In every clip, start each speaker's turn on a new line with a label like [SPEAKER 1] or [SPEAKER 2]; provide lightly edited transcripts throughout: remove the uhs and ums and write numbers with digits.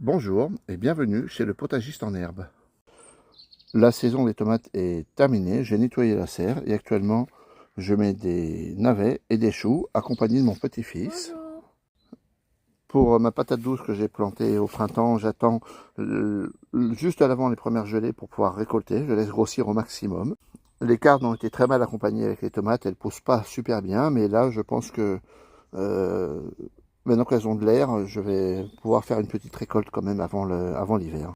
[SPEAKER 1] Bonjour et bienvenue chez le potagiste en herbe. La saison des tomates est terminée, j'ai nettoyé la serre et actuellement je mets des navets et des choux accompagnés de mon petit-fils. Pour ma patate douce que j'ai plantée au printemps, j'attends juste à l'avant les premières gelées pour pouvoir récolter, je laisse grossir au maximum. Les cardes ont été très mal accompagnées avec les tomates, elles ne poussent pas super bien, mais là je pense que maintenant qu'elles ont de l'air, je vais pouvoir faire une petite récolte quand même avant l'hiver.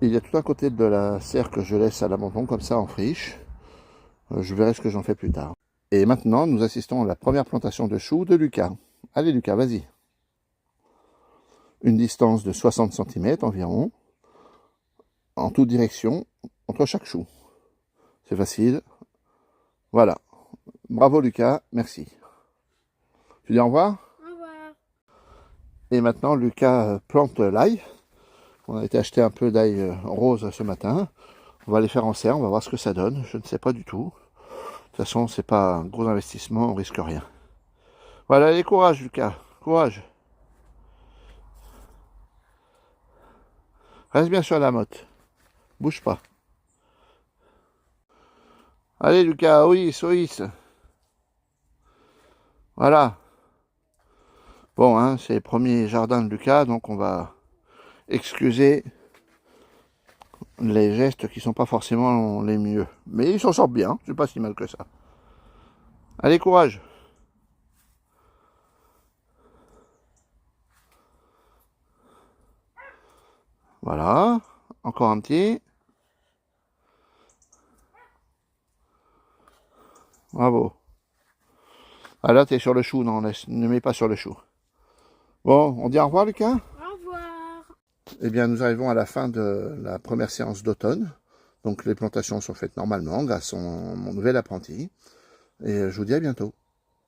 [SPEAKER 1] Il y a tout un côté de la serre que je laisse à l'abandon, comme ça en friche. Je verrai ce que j'en fais plus tard. Et maintenant, nous assistons à la première plantation de choux de Lucas. Allez Lucas, vas-y. Une distance de 60 cm environ, en toute direction, entre chaque chou. C'est facile. Voilà. Bravo Lucas, merci. Tu dis au revoir?
[SPEAKER 2] Au revoir.
[SPEAKER 1] Et maintenant, Lucas plante l'ail. On a été acheter un peu d'ail rose ce matin. On va les faire en serre, on va voir ce que ça donne. Je ne sais pas du tout. De toute façon, c'est pas un gros investissement, on risque rien. Voilà, allez, courage Lucas, courage. Reste bien sur la motte. Bouge pas. Allez Lucas, oui, soïs. Voilà. Bon, hein, c'est le premier jardin de Lucas, donc on va excuser les gestes qui sont pas forcément les mieux. Mais il s'en sort bien, c'est pas si mal que ça. Allez, courage. Voilà, encore un petit. Bravo. Ah là, t'es sur le chou, non, ne mets pas sur le chou. Bon, on dit au revoir Lucas?
[SPEAKER 2] Au revoir.
[SPEAKER 1] Eh bien, nous arrivons à la fin de la première séance d'automne. Donc, les plantations sont faites normalement grâce à mon nouvel apprenti. Et je vous dis à bientôt.